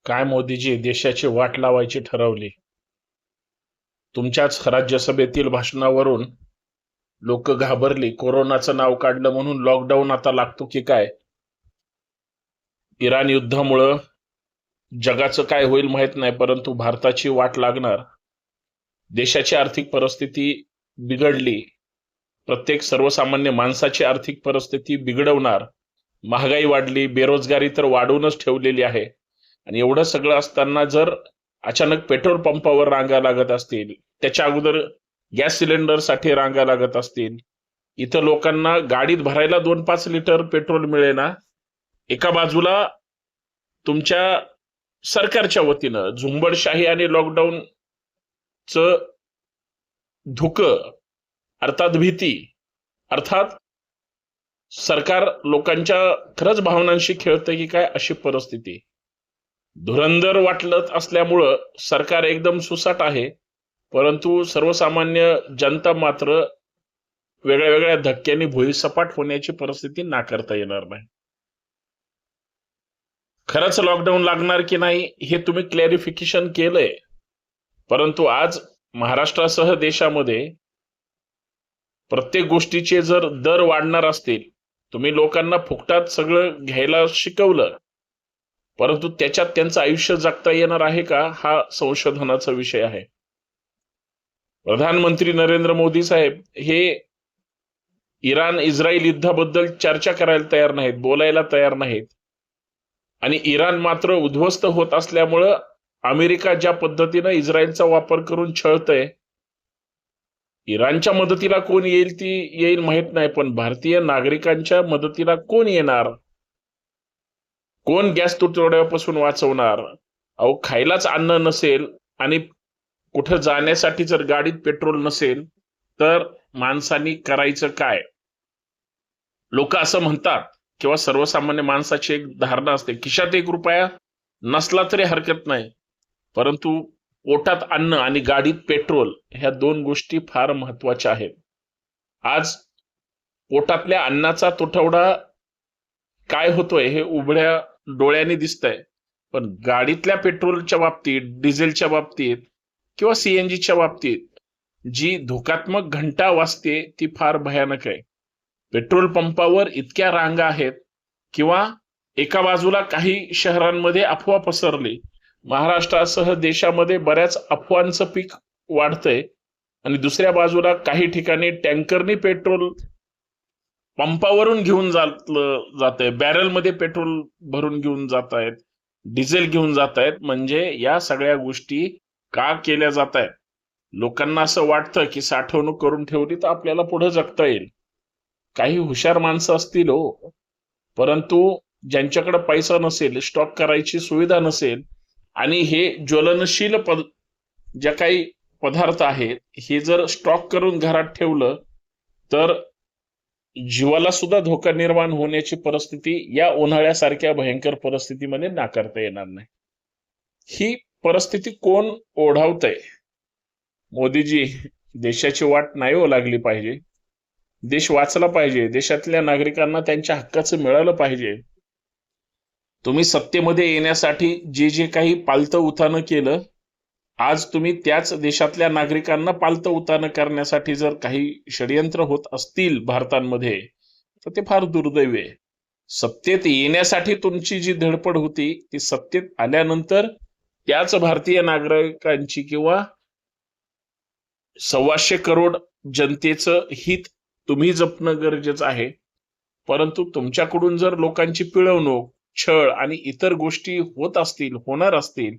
काय मोदीजी देशाची वाट लावायची ठरवली? तुमच्याच राज्यसभेतील भाषणावरून लोक घाबरली. कोरोनाचं नाव काढलं म्हणून लॉकडाऊन आता लागतो की काय? इराण युद्धामुळं जगाचं काय होईल माहित नाही, परंतु भारताची वाट लागणार. देशाची आर्थिक परिस्थिती बिघडली. प्रत्येक सर्वसामान्य माणसाची आर्थिक परिस्थिती बिघडवणार. महागाई वाढली, बेरोजगारी तर वाढवूनच ठेवलेली आहे. आणि एवढं सगळं असताना जर अचानक पेट्रोल पंपावर रांगा लागत असतील, त्याच्या अगोदर गॅस सिलेंडरसाठी रांगा लागत असतील, इथं लोकांना गाडीत भरायला 2-5 लिटर पेट्रोल मिळेना, एका बाजूला तुमच्या सरकारच्या वतीनं झुंबडशाही आणि लॉकडाऊनचं धुकं अर्थात भीती, अर्थात सरकार लोकांच्या खरंच भावनांशी खेळतंय की काय अशी परिस्थिती. धुरंधर वाटलत असल्यामुळं सरकार एकदम सुसाट आहे, परंतु सर्वसामान्य जनता मात्र वेगळ्या वेगळ्या धक्क्यांनी भुईसपाट होण्याची परिस्थिती नाकारता येणार नाही. खरंच लॉकडाऊन लागणार की नाही हे तुम्ही क्लॅरिफिकेशन केलंय, परंतु आज महाराष्ट्रासह देशामध्ये प्रत्येक गोष्टीचे जर दर वाढणार असतील, तुम्ही लोकांना फुकटात सगळं घ्यायला शिकवलं, परंतु त्याच्यात त्यांचं आयुष्य जगता येणार आहे का, हा संशोधनाचा विषय आहे. प्रधानमंत्री नरेंद्र मोदी साहेब हे इराण इस्रायल युद्धाबद्दल चर्चा करायला तयार नाहीत, बोलायला तयार नाहीत. आणि इराण मात्र उद्ध्वस्त होत असल्यामुळं अमेरिका ज्या पद्धतीनं इस्रायलचा वापर करून छळतय, इराणच्या मदतीला कोण येईल ती येईल माहित नाही, पण भारतीय नागरिकांच्या मदतीला कोण येणार? कोण गॅस तुटवड्यापासून वाचवणार? अहो, खायलाच अन्न नसेल आणि कुठं जाण्यासाठी जर गाडीत पेट्रोल नसेल तर माणसांनी करायचं काय? लोक असं म्हणतात किंवा सर्वसामान्य माणसाची एक धारणा असते, खिशात 1 रुपया नसला तरी हरकत नाही, परंतु पोटात अन्न आणि गाडीत पेट्रोल ह्या 2 गोष्टी फार महत्वाच्या आहेत. आज पोटातल्या अन्नाचा तुटवडा काय होतोय हे उघड्या डोळ्यांनी दिसतंय, पण गाडीतल्या पेट्रोलच्या बाबतीत, डिझेलच्या बाबतीत किंवा सीएनजीच्या बाबतीत जी धोकात्मक घंटा वाजते ती फार भयानक आहे. पेट्रोल पंपावर इतक्या रांगा आहेत, किंवा एका बाजूला काही शहरांमध्ये अफवा पसरली, महाराष्ट्रासह देशामध्ये बऱ्याच अफवांचं पीक वाढतंय, आणि दुसऱ्या बाजूला काही ठिकाणी टँकरनी पेट्रोल पंपावरून घेऊन जातंय, बॅरलमध्ये पेट्रोल भरून घेऊन जात आहेत, डिझेल घेऊन जात आहेत. म्हणजे या सगळ्या गोष्टी का केल्या जात आहेत? लोकांना असं वाटतं की साठवणूक करून ठेवली तर आपल्याला पुढे जगता येईल. काही हुशार माणसं असतील हो, परंतु ज्यांच्याकडे पैसा नसेल, स्टॉक करायची सुविधा नसेल, आणि हे ज्वलनशील ज्या काही पदार्थ आहेत हे जर स्टॉक करून घरात ठेवलं तर जीवाला सुद्धा धोका निर्माण होण्याची परिस्थिती या उन्हाळ्यासारख्या भयंकर परिस्थितीमध्ये नाकारता येणार नाही. ही परिस्थिती कोण ओढावतंय? मोदीजी, देशाची वाट नाही हो लागली पाहिजे. देश वाचला पाहिजे, देशातल्या नागरिकांना त्यांच्या हक्काचं मिळालं पाहिजे. तुम्ही सत्तेमध्ये येण्यासाठी जे जे काही पालतं उतानं केलं, आज तुम्ही त्याच देशातल्या नागरिकांना पालतं उतानं करण्यासाठी जर काही षडयंत्र होत असतील भारतामध्ये, तर ते फार दुर्दैवी आहे. सत्तेत येण्यासाठी तुमची जी धडपड होती ती सत्तेत आल्यानंतर त्याच भारतीय नागरिकांची किंवा 125 करोड जनतेचं हित तुम्ही जपणं गरजेचं आहे. परंतु तुमच्याकडून जर लोकांची पिळवणूक, छळ आणि इतर गोष्टी होत असतील, होणार असतील,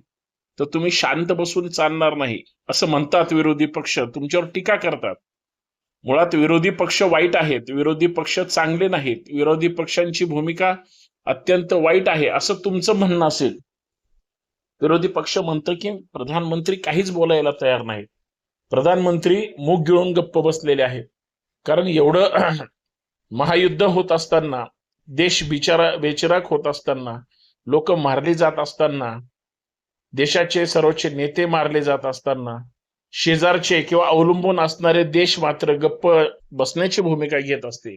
तर तुम्ही शांत बसून चालणार नाही. असं म्हणतात विरोधी पक्ष, तुमच्यावर टीका करतात. मुळात विरोधी पक्ष वाईट आहेत, विरोधी पक्ष चांगले नाहीत, विरोधी पक्षांची भूमिका अत्यंत वाईट आहे असं तुमचं म्हणणं असेल. विरोधी पक्ष म्हणतं की प्रधानमंत्री काहीच बोलायला तयार नाहीत, प्रधानमंत्री मुख गिळून गप्प बसलेले आहेत. कारण एवढं महायुद्ध होत असताना, देश बेचिराख होत असताना, लोक मारली जात असताना, देशाचे सर्वोच्च नेते मारले जात असताना, शेजारचे किंवा अवलंबून असणारे देश मात्र गप्प बसण्याची भूमिका घेत असते.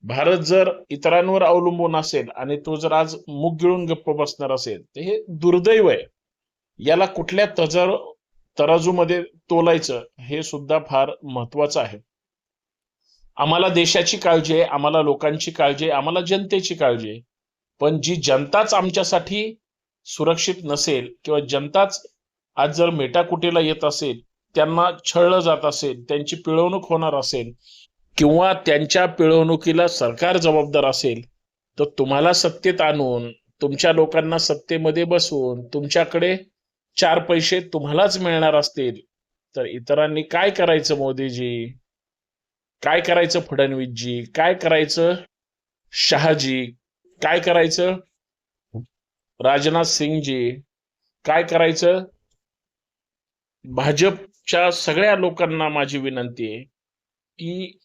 भारत जर इतरांवर अवलंबून असेल आणि तो जर आज मुग गिळून गप्प बसणार असेल तर हे दुर्दैव आहे. याला कुठल्या तराजूमध्ये तोलायचं हे सुद्धा फार महत्वाचं आहे. आम्हाला देशाची काळजी आहे, आम्हाला लोकांची काळजी आहे, आम्हाला जनतेची काळजी आहे. पण जी जनताच आमच्यासाठी सुरक्षित नसेल किंवा जनताच आज जर मेटाकुटीला येत असेल, त्यांना छळलं जात असेल, त्यांची पिळवणूक होणार असेल किंवा त्यांच्या पिळवणुकीला सरकार जबाबदार असेल, तर तुम्हाला सत्तेत आणून तुमच्या लोकांना सत्तेमध्ये बसवून तुमच्याकडे 4 पैसे तुम्हालाच मिळणार असतील तर इतरांनी काय करायचं? मोदीजी काय करायचं? फडणवीसजी काय करायचं? शहाजी काय करायचं? राजनाथ सिंगजी काय करायचं? भाजपच्या सगळ्या लोकांना माझी विनंती आहे की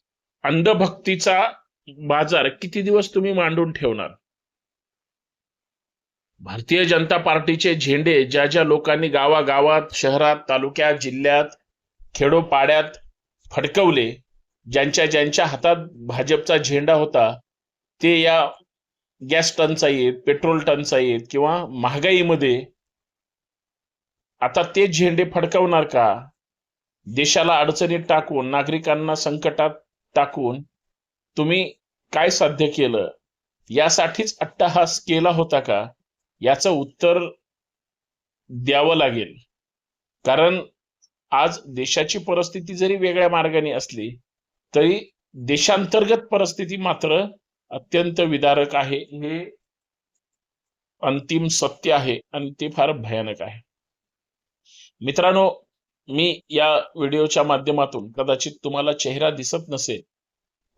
अंधभक्तीचा बाजार किती दिवस तुम्ही मांडून ठेवणार? भारतीय जनता पार्टीचे झेंडे ज्या ज्या लोकांनी गावागावात, शहरात, तालुक्यात, जिल्ह्यात, खेडोपाड्यात फडकवले, ज्यांच्या हातात भाजपचा झेंडा होता, ते या गॅस टंचाईत, पेट्रोल टंचाईत किंवा महागाईमध्ये आता ते झेंडे फडकवणार का? देशाला अडचणीत टाकून, नागरिकांना संकटात टाकून तुम्ही काय साध्य केलं? यासाठीच अट्टहास केला होता का? याचं उत्तर द्यावं लागेल. कारण आज देशाची परिस्थिती जरी वेगळ्या मार्गाने असली तरी देशांतर्गत परिस्थिती मात्र अत्यंत विदारक आहे. हे अंतिम सत्य आहे आणि ते फार भयानक आहे. मित्रांनो, मी या व्हिडिओच्या माध्यमातून कदाचित तुम्हाला चेहरा दिसत नसेल,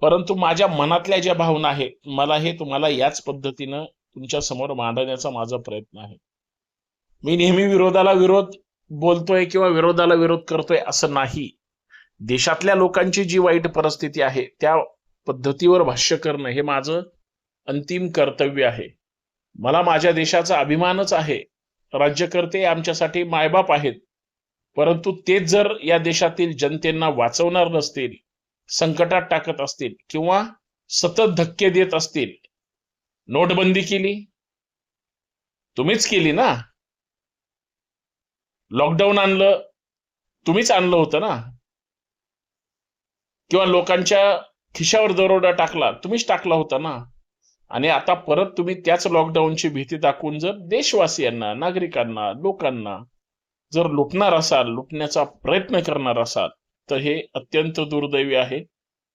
परंतु माझ्या मनातल्या ज्या भावना आहेत मला हे तुम्हाला याच पद्धतीनं तुमच्या समोर मांडण्याचा माझा प्रयत्न आहे. मी नेहमी विरोधाला विरोध बोलतोय किंवा विरोधाला विरोध करतोय असं नाही. देशातल्या लोकांची जी वाईट परिस्थिती आहे त्या पद्धतीवर भाष्य करणं हे माझं अंतिम कर्तव्य आहे. मला माझ्या देशाचा अभिमानच आहे. राज्यकर्ते आमच्यासाठी मायबाप आहेत, परंतु तेच जर या देशातील जनतेला वाचवणार नसतील, संकटात टाकत असतील किंवा सतत धक्के देत असतील. नोटबंदी केली, तुम्हीच केली ना. लॉकडाऊन आणलं, तुम्हीच आणलं होतं ना. किंवा लोकांच्या खिशावर दरोडा टाकला, तुम्हीच टाकला होता ना. आणि आता परत तुम्ही त्याच लॉकडाऊनची भीती दाखवून जर देशवासियांना, नागरिकांना, लोकांना जर लुटणार असाल, लुटण्याचा प्रयत्न करणार असाल तर हे अत्यंत दुर्दैवी आहे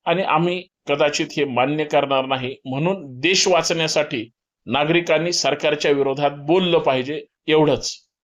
आणि आम्ही कदाचित हे मान्य करणार नाही. म्हणून देश वाचण्यासाठी नागरिकांनी सरकारच्या विरोधात बोललं पाहिजे, एवढंच.